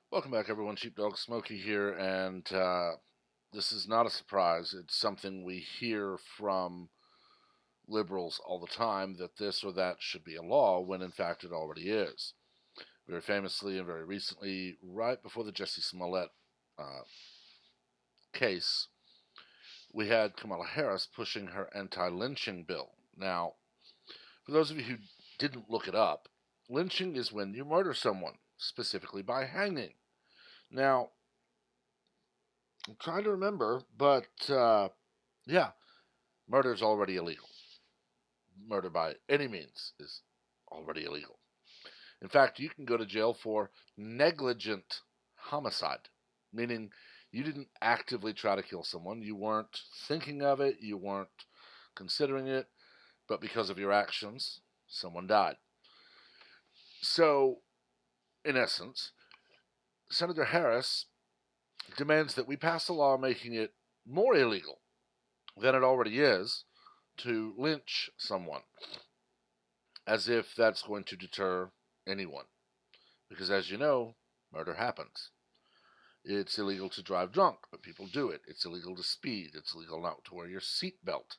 Welcome back, everyone. Sheepdog Smokey here, and this is not a surprise. It's something we hear from liberals all the time that this or that should be a law, when in fact it already is. Very famously and very recently, right before the Jussie Smollett uh, case, we had Kamala Harris pushing her anti lynching bill. Now, for those of you who didn't look it up, lynching is when you murder someone, specifically by hanging. Now, I'm trying to remember, but yeah, murder is already illegal. Murder by any means is already illegal. In fact, you can go to jail for negligent homicide, meaning you didn't actively try to kill someone, you weren't thinking of it, you weren't considering it, but because of your actions, someone died. So, in essence, Senator Harris demands that we pass a law making it more illegal than it already is to lynch someone, as if that's going to deter anyone. Because as you know, murder happens. It's illegal to drive drunk, but people do it. It's illegal to speed. It's illegal not to wear your seatbelt.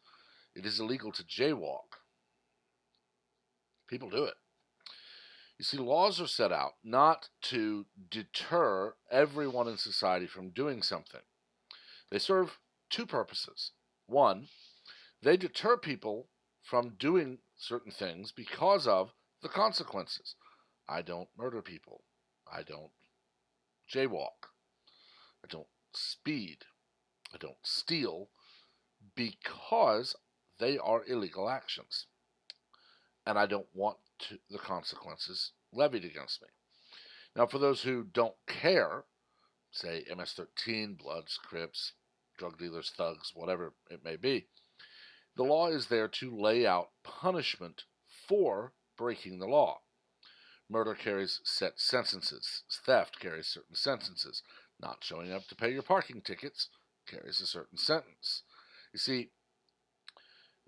It is illegal to jaywalk. People do it. You see, laws are set out not to deter everyone in society from doing something. They serve two purposes. One, they deter people from doing certain things because of the consequences. I don't murder people. I don't jaywalk. I don't speed. I don't steal because they are illegal actions. And I don't want the consequences levied against me. Now, for those who don't care, say MS-13, Bloods, Crips, drug dealers, thugs, whatever it may be, the law is there to lay out punishment for breaking the law. Murder carries set sentences. Theft carries certain sentences. Not showing up to pay your parking tickets carries a certain sentence. You see,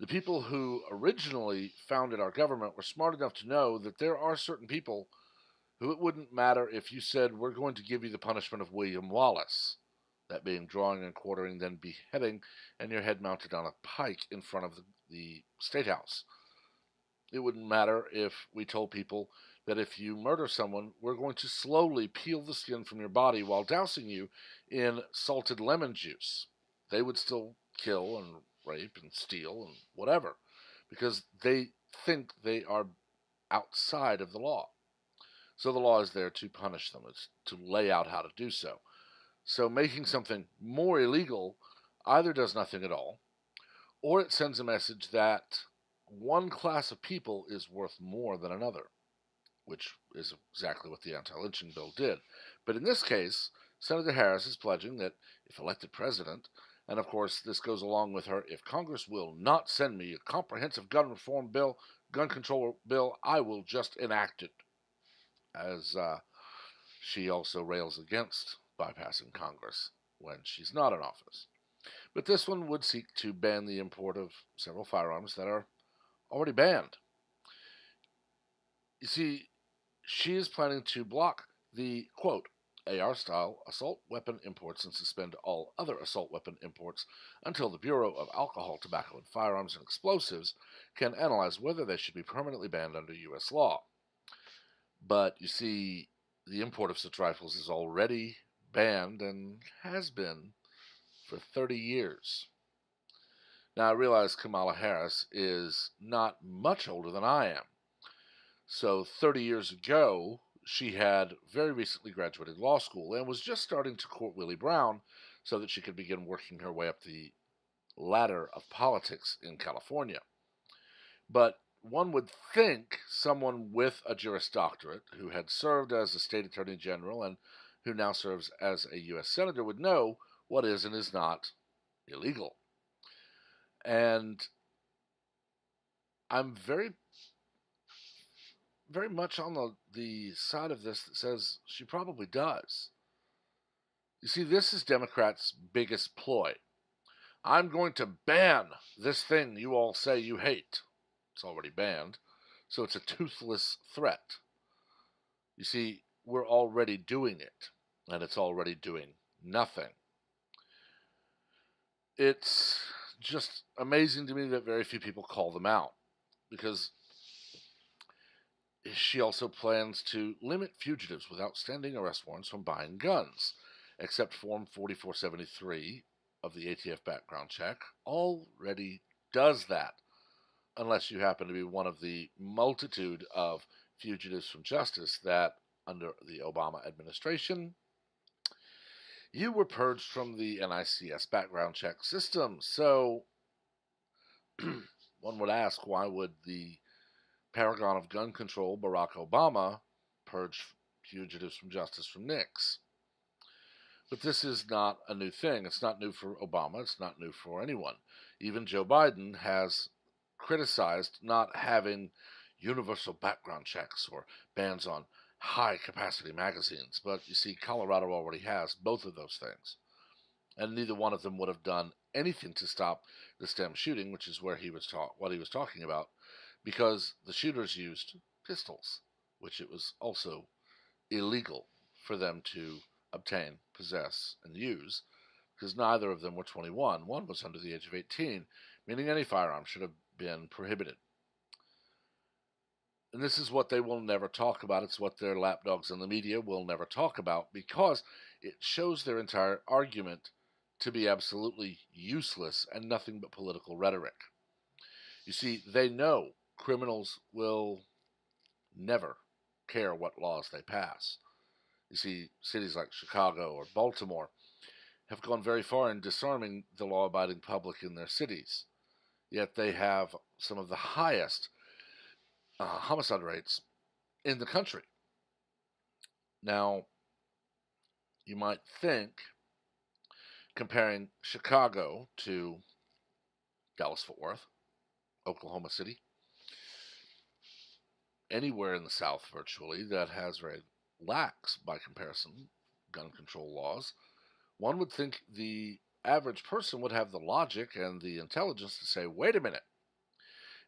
the people who originally founded our government were smart enough to know that there are certain people who it wouldn't matter if you said, we're going to give you the punishment of William Wallace. That being drawing and quartering, then beheading, and your head mounted on a pike in front of the State House. It wouldn't matter if we told people that if you murder someone, we're going to slowly peel the skin from your body while dousing you in salted lemon juice. They would still kill and rape and steal and whatever because they think they are outside of the law. So the law is there to punish them, it's to lay out how to do so. So making something more illegal either does nothing at all, or it sends a message that one class of people is worth more than another, which is exactly what the anti-lynching bill did. But in this case, Senator Harris is pledging that if elected president, and of course this goes along with her, if Congress will not send me a comprehensive gun reform bill, gun control bill, I will just enact it. As she also rails against bypassing Congress when she's not in office. But this one would seek to ban the import of several firearms that are already banned. You see, she is planning to block the, quote, AR style assault weapon imports and suspend all other assault weapon imports until the Bureau of Alcohol, Tobacco, and Firearms and Explosives can analyze whether they should be permanently banned under U.S. law. But you see, the import of such rifles is already banned and has been for 30 years. Now, I realize Kamala Harris is not much older than I am. So 30 years ago, she had very recently graduated law school and was just starting to court Willie Brown so that she could begin working her way up the ladder of politics in California. But one would think someone with a Juris Doctorate who had served as a state attorney general and who now serves as a U.S. senator would know what is and is not illegal. And I'm very much on the side of this that says she probably does. You see, this is Democrats' biggest ploy. I'm going to ban this thing you all say you hate. It's already banned, so it's a toothless threat. You see, we're already doing it. and it's already doing nothing. It's just amazing to me that very few people call them out, because she also plans to limit fugitives with outstanding arrest warrants from buying guns, except Form 4473 of the ATF background check already does that, unless you happen to be one of the multitude of fugitives from justice that, under the Obama administration, you were purged from the NICS background check system. So, one would ask, why would the paragon of gun control, Barack Obama, purge fugitives from justice from NICS? But this is not a new thing. It's not new for Obama. It's not new for anyone. Even Joe Biden has criticized not having universal background checks or bans on high capacity magazines. But you see, Colorado already has both of those things. And neither one of them would have done anything to stop the STEM shooting, which is where what he was talking about, because the shooters used pistols, which it was also illegal for them to obtain, possess, and use, because neither of them were 21. One was under the age of 18, meaning any firearm should have been prohibited. And this is what they will never talk about. It's what their lapdogs in the media will never talk about, because it shows their entire argument to be absolutely useless and nothing but political rhetoric. You see, they know criminals will never care what laws they pass. You see, cities like Chicago or Baltimore have gone very far in disarming the law-abiding public in their cities, yet they have some of the highest homicide rates in the country. Now, you might think, comparing Chicago to Dallas-Fort Worth, Oklahoma City, anywhere in the South virtually that has very lax, by comparison, gun control laws, one would think the average person would have the logic and the intelligence to say, wait a minute,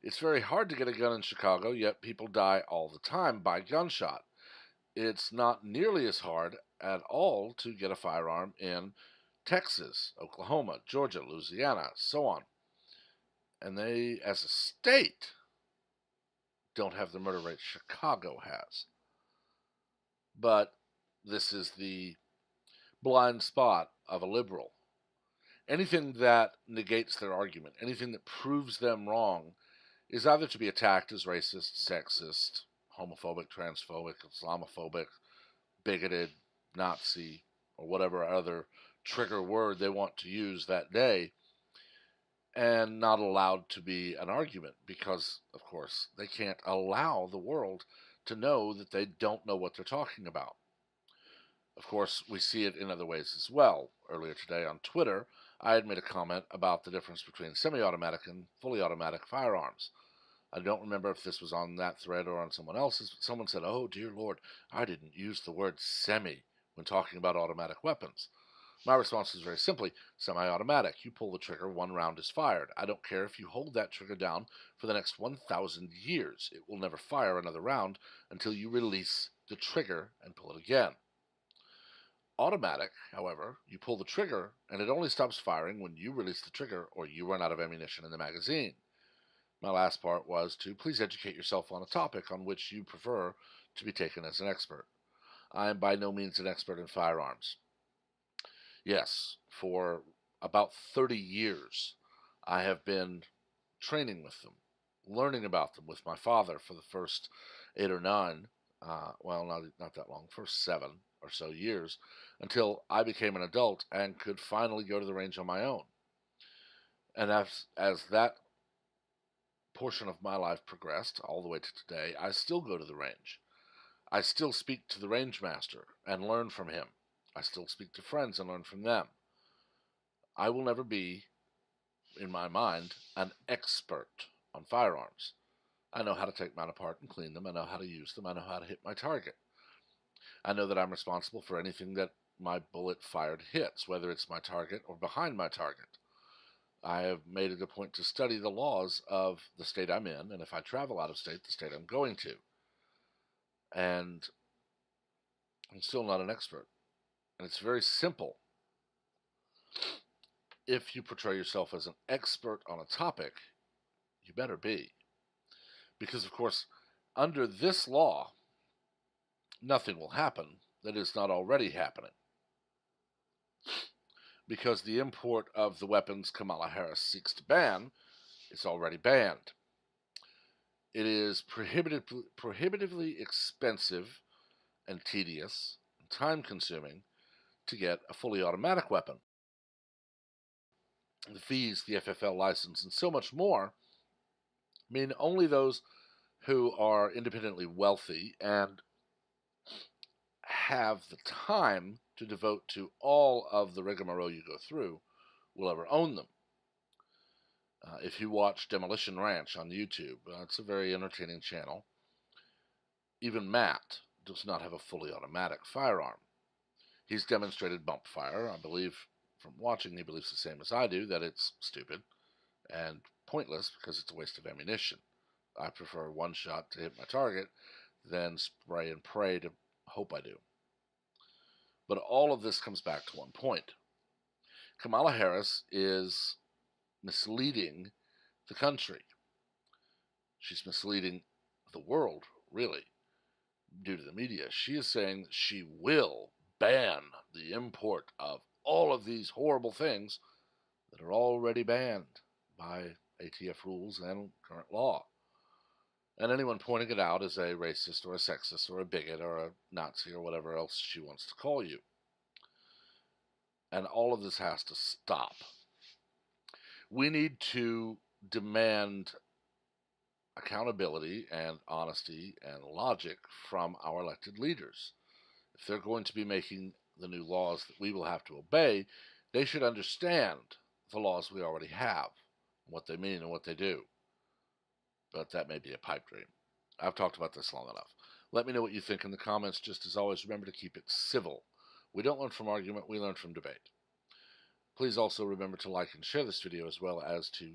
it's very hard to get a gun in Chicago, yet people die all the time by gunshot. It's not nearly as hard at all to get a firearm in Texas, Oklahoma, Georgia, Louisiana, so on. And they, as a state, don't have the murder rate Chicago has. But this is the blind spot of a liberal. Anything that negates their argument, anything that proves them wrong, is either to be attacked as racist, sexist, homophobic, transphobic, Islamophobic, bigoted, Nazi, or whatever other trigger word they want to use that day, and not allowed to be an argument, because, of course, they can't allow the world to know that they don't know what they're talking about. Of course, we see it in other ways as well. Earlier today on Twitter, I had made a comment about the difference between semi-automatic and fully automatic firearms. I don't remember if this was on that thread or on someone else's, but someone said, oh, dear Lord, I didn't use the word semi when talking about automatic weapons. My response is very simply, semi-automatic. You pull the trigger, one round is fired. I don't care if you hold that trigger down for the next 1,000 years. It will never fire another round until you release the trigger and pull it again. Automatic, however, you pull the trigger and it only stops firing when you release the trigger or you run out of ammunition in the magazine. My last part was to please educate yourself on a topic on which you prefer to be taken as an expert. I am by no means an expert in firearms. Yes, for about 30 years, I have been training with them, learning about them with my father for the first 8 or 9, not that long, first 7 or so years, until I became an adult and could finally go to the range on my own. And as that portion of my life progressed, all the way to today, I still go to the range. I still speak to the range master and learn from him. I still speak to friends and learn from them. I will never be, in my mind, an expert on firearms. I know how to take mine apart and clean them. I know how to use them. I know how to hit my target. I know that I'm responsible for anything that my bullet fired hits, whether it's my target or behind my target. I have made it a point to study the laws of the state I'm in, and if I travel out of state, the state I'm going to. And I'm still not an expert. And it's very simple. If you portray yourself as an expert on a topic, you better be. Because, of course, under this law, nothing will happen that is not already happening. Because the import of the weapons Kamala Harris seeks to ban is already banned. It is prohibitively expensive and tedious and time-consuming to get a fully automatic weapon. The fees, the FFL license, and so much more mean only those who are independently wealthy and have the time to devote to all of the rigmarole you go through will ever own them. If you watch Demolition Ranch on YouTube, it's a very entertaining channel. Even Matt does not have a fully automatic firearm. He's demonstrated bump fire. I believe from watching, he believes the same as I do, that it's stupid and pointless because it's a waste of ammunition. I prefer one shot to hit my target than spray and pray to hope I do. But all of this comes back to one point. Kamala Harris is misleading the country. She's misleading the world, really, due to the media. She is saying that she will ban the import of all of these horrible things that are already banned by ATF rules and current law. And anyone pointing it out is a racist or a sexist or a bigot or a Nazi or whatever else she wants to call you. And all of this has to stop. We need to demand accountability and honesty and logic from our elected leaders. If they're going to be making the new laws that we will have to obey, they should understand the laws we already have, what they mean and what they do. But that may be a pipe dream. I've talked about this long enough. Let me know what you think in the comments. Just as always, remember to keep it civil. We don't learn from argument, we learn from debate. Please also remember to like and share this video, as well as to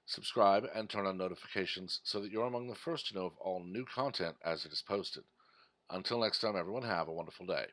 subscribe and turn on notifications so that you're among the first to know of all new content as it is posted. Until next time, everyone, have a wonderful day.